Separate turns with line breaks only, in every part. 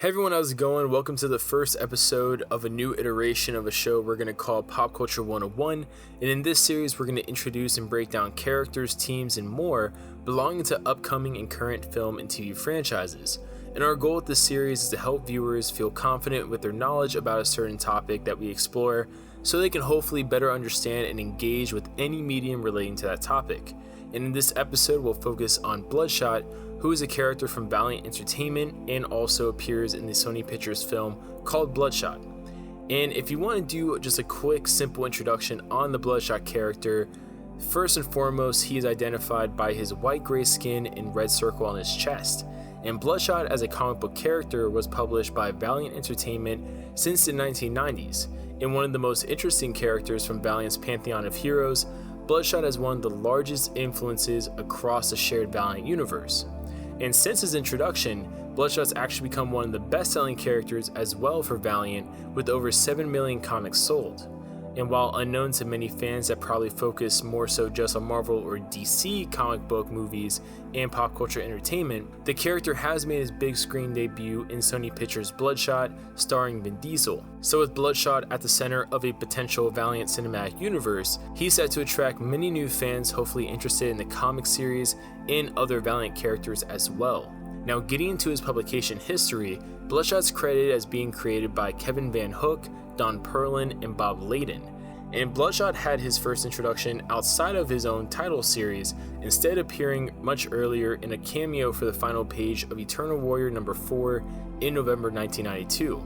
Hey everyone, how's it going? Welcome to the first episode of a new iteration of a show we're going to call Pop Culture 101, and in this series we're going to introduce and break down characters, teams, and more belonging to upcoming and current film and TV franchises. And our goal with this series is to help viewers feel confident with their knowledge about a certain topic that we explore, so they can hopefully better understand and engage with any medium relating to that topic. And in this episode we'll focus on Bloodshot, who is a character from Valiant Entertainment and also appears in the Sony Pictures film called Bloodshot. And if you want to do just a quick, simple introduction on the Bloodshot character, first and foremost, he is identified by his white-gray skin and red circle on his chest. And Bloodshot as a comic book character was published by Valiant Entertainment since the 1990s. And one of the most interesting characters from Valiant's pantheon of heroes, Bloodshot is one of the largest influences across the shared Valiant universe. And since his introduction, Bloodshot's actually become one of the best-selling characters as well for Valiant, with over 7 million comics sold. And while unknown to many fans that probably focus more so just on Marvel or DC comic book movies and pop culture entertainment, the character has made his big screen debut in Sony Pictures' Bloodshot, starring Vin Diesel. So with Bloodshot at the center of a potential Valiant cinematic universe, he's set to attract many new fans hopefully interested in the comic series and other Valiant characters as well. Now, getting into his publication history, Bloodshot's credited as being created by Kevin Van Hook, Don Perlin, and Bob Layden. And Bloodshot had his first introduction outside of his own title series, instead appearing much earlier in a cameo for the final page of Eternal Warrior number 4 in November 1992.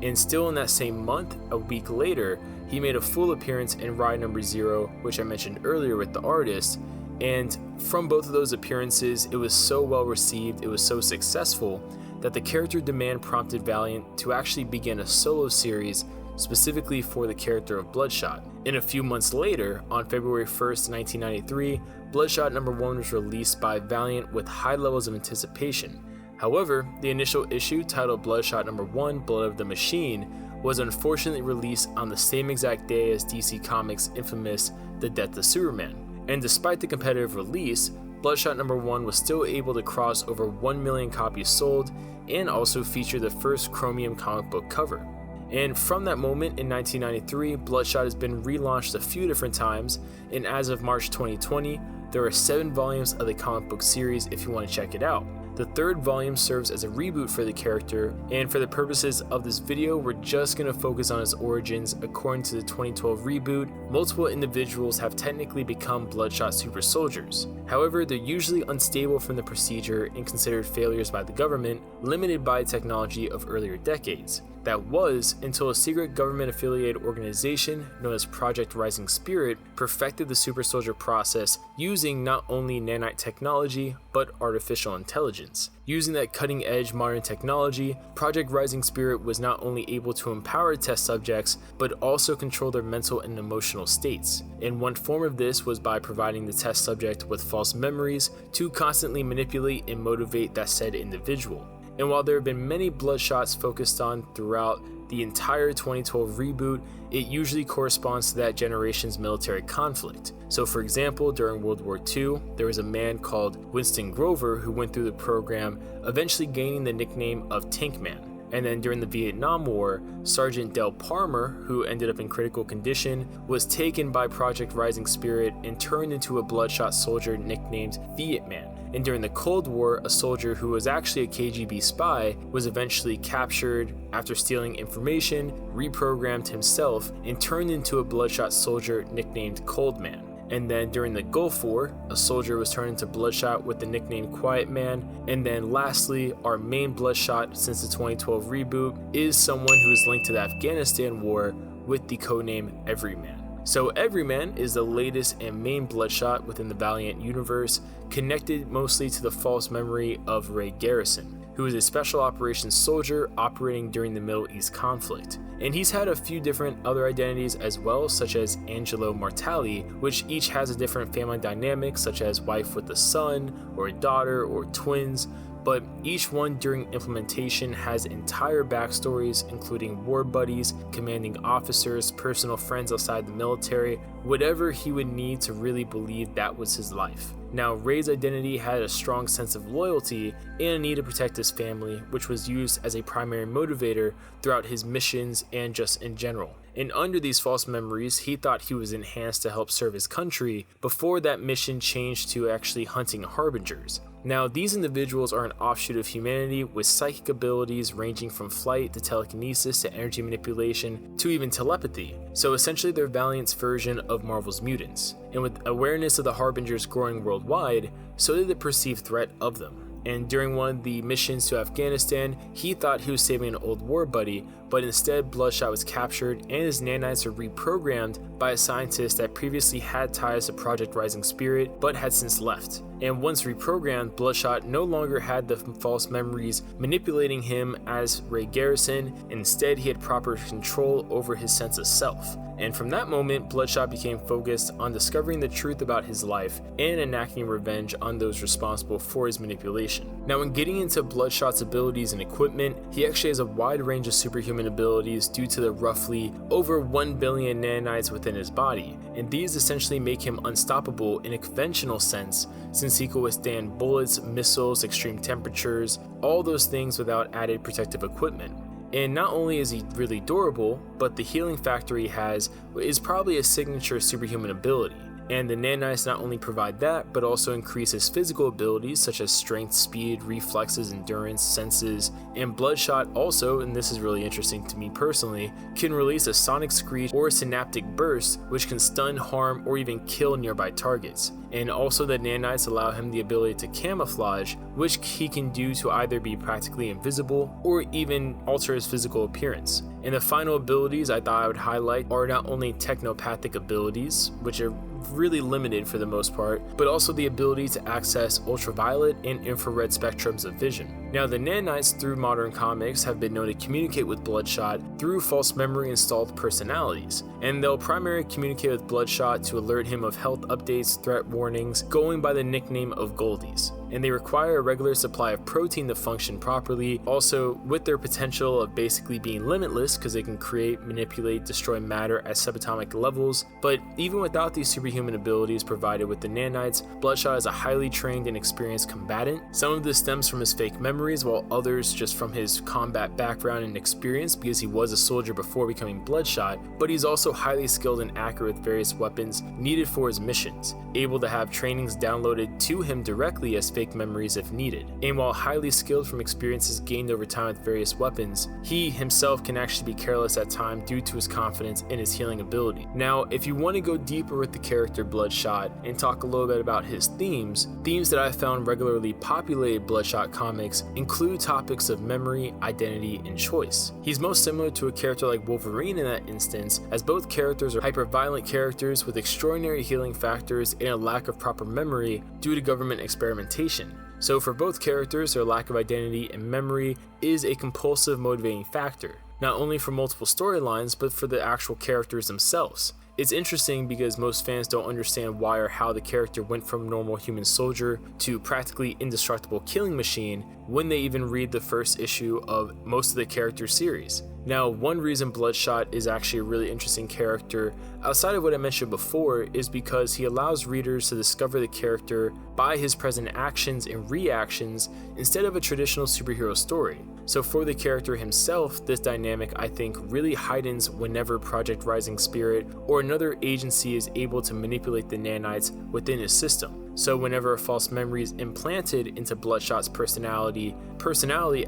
And still in that same month, a week later, he made a full appearance in Ride number 0, which I mentioned earlier with the artist. And from both of those appearances, it was so well received, it was so successful, that the character demand prompted Valiant to actually begin a solo series specifically for the character of Bloodshot. And a few months later, on February 1st, 1993, Bloodshot number 1 was released by Valiant with high levels of anticipation. However, the initial issue, titled Bloodshot number 1, Blood of the Machine, was unfortunately released on the same exact day as DC Comics' infamous The Death of Superman. And despite the competitive release, Bloodshot number 1 was still able to cross over 1 million copies sold and also feature the first chromium comic book cover. And from that moment in 1993, Bloodshot has been relaunched a few different times, and as of March 2020, there are 7 volumes of the comic book series if you want to check it out. The third volume serves as a reboot for the character, and for the purposes of this video, we're just going to focus on his origins. According to the 2012 reboot, multiple individuals have technically become Bloodshot super soldiers. However, they're usually unstable from the procedure and considered failures by the government, limited by technology of earlier decades. That was until a secret government-affiliated organization known as Project Rising Spirit perfected the super soldier process using not only nanite technology, but artificial intelligence. Using that cutting-edge modern technology, Project Rising Spirit was not only able to empower test subjects, but also control their mental and emotional states. And one form of this was by providing the test subject with false memories to constantly manipulate and motivate that said individual. And while there have been many Bloodshots focused on throughout the entire 2012 reboot, it usually corresponds to that generation's military conflict. So for example, during World War II, there was a man called Winston Grover who went through the program, eventually gaining the nickname of Tank Man. And then during the Vietnam War, Sergeant Del Parmer, who ended up in critical condition, was taken by Project Rising Spirit and turned into a Bloodshot soldier nicknamed Viet Man. And during the Cold War, a soldier who was actually a KGB spy was eventually captured after stealing information, reprogrammed himself, and turned into a Bloodshot soldier nicknamed Cold Man. And then during the Gulf War, a soldier was turned into Bloodshot with the nickname Quiet Man. And then lastly, our main Bloodshot since the 2012 reboot is someone who is linked to the Afghanistan War with the codename Everyman. So Everyman is the latest and main Bloodshot within the Valiant universe, connected mostly to the false memory of Ray Garrison, who is a special operations soldier operating during the Middle East conflict. And he's had a few different other identities as well, such as Angelo Martelli, which each has a different family dynamic, such as wife with a son, or a daughter, or twins, but each one during implementation has entire backstories, including war buddies, commanding officers, personal friends outside the military, whatever he would need to really believe that was his life. Now, Ray's identity had a strong sense of loyalty and a need to protect his family, which was used as a primary motivator throughout his missions and just in general. And under these false memories, he thought he was enhanced to help serve his country before that mission changed to actually hunting harbingers. Now, these individuals are an offshoot of humanity with psychic abilities ranging from flight to telekinesis to energy manipulation to even telepathy. So essentially they're Valiant's version of Marvel's mutants. And with awareness of the harbingers growing worldwide, so did the perceived threat of them. And during one of the missions to Afghanistan, he thought he was saving an old war buddy, but instead Bloodshot was captured and his nanites were reprogrammed by a scientist that previously had ties to Project Rising Spirit but had since left. And once reprogrammed, Bloodshot no longer had the false memories manipulating him as Ray Garrison. Instead, he had proper control over his sense of self. And from that moment, Bloodshot became focused on discovering the truth about his life and enacting revenge on those responsible for his manipulation. Now, when getting into Bloodshot's abilities and equipment, he actually has a wide range of superhuman abilities due to the roughly over 1 billion nanites within his body, and these essentially make him unstoppable in a conventional sense, since he can withstand bullets, missiles, extreme temperatures, all those things without added protective equipment. And not only is he really durable, but the healing factor he has is probably a signature superhuman ability. And the nanites not only provide that, but also increase his physical abilities such as strength, speed, reflexes, endurance, senses, and Bloodshot also, and this is really interesting to me personally, can release a sonic screech or a synaptic burst which can stun, harm, or even kill nearby targets. And also the nanites allow him the ability to camouflage, which he can do to either be practically invisible or even alter his physical appearance. And the final abilities I thought I would highlight are not only technopathic abilities, which are really limited for the most part, but also the ability to access ultraviolet and infrared spectrums of vision. Now, the nanites through modern comics have been known to communicate with Bloodshot through false memory installed personalities, and they'll primarily communicate with Bloodshot to alert him of health updates, threat warnings, going by the nickname of Goldies. And they require a regular supply of protein to function properly, also with their potential of basically being limitless because they can create, manipulate, destroy matter at subatomic levels. But even without these superhuman abilities provided with the nanites, Bloodshot is a highly trained and experienced combatant. Some of this stems from his fake memories, while others just from his combat background and experience because he was a soldier before becoming Bloodshot, but he's also highly skilled and accurate with various weapons needed for his missions, able to have trainings downloaded to him directly as fake memories if needed. And while highly skilled from experiences gained over time with various weapons, he himself can actually be careless at times due to his confidence in his healing ability. Now, if you want to go deeper with the character Bloodshot and talk a little bit about his themes that I found regularly populated Bloodshot comics include topics of memory, identity, and choice. He's most similar to a character like Wolverine in that instance, as both characters are hyper-violent characters with extraordinary healing factors and a lack of proper memory due to government experimentation. So for both characters, their lack of identity and memory is a compulsive motivating factor, not only for multiple storylines, but for the actual characters themselves. It's interesting because most fans don't understand why or how the character went from normal human soldier to practically indestructible killing machine when they even read the first issue of most of the character series. Now, one reason Bloodshot is actually a really interesting character, outside of what I mentioned before, is because he allows readers to discover the character by his present actions and reactions instead of a traditional superhero story. So for the character himself, this dynamic I think really heightens whenever Project Rising Spirit or another agency is able to manipulate the nanites within his system. So whenever a false memory is implanted into Bloodshot's personality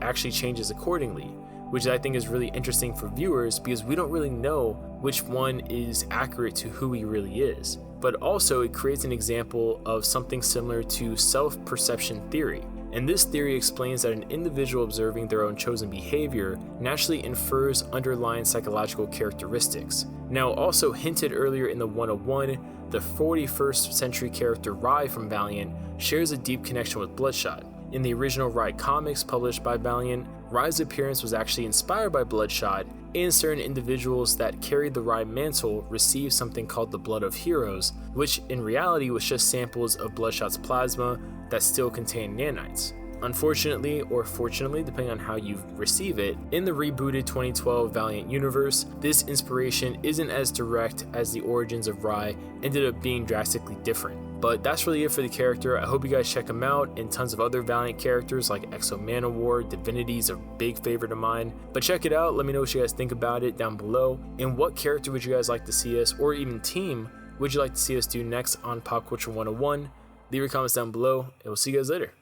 actually changes accordingly, which I think is really interesting for viewers because we don't really know which one is accurate to who he really is. But also it creates an example of something similar to self-perception theory. And this theory explains that an individual observing their own chosen behavior naturally infers underlying psychological characteristics. Now, also hinted earlier in the 101, the 41st century character Rai from Valiant shares a deep connection with Bloodshot. In the original Rai comics published by Valiant, Rai's appearance was actually inspired by Bloodshot, and certain individuals that carried the Rai mantle received something called the Blood of Heroes, which in reality was just samples of Bloodshot's plasma that still contained nanites. Unfortunately, or fortunately, depending on how you receive it, in the rebooted 2012 Valiant universe, this inspiration isn't as direct as the origins of Rai ended up being drastically different. But that's really it for the character. I hope you guys check him out, and tons of other Valiant characters like Exo Manowar, Divinity's a big favorite of mine. But check it out, let me know what you guys think about it down below, and what character would you guys like to see us, or even team, would you like to see us do next on Pop Culture 101? Leave your comments down below, and we'll see you guys later.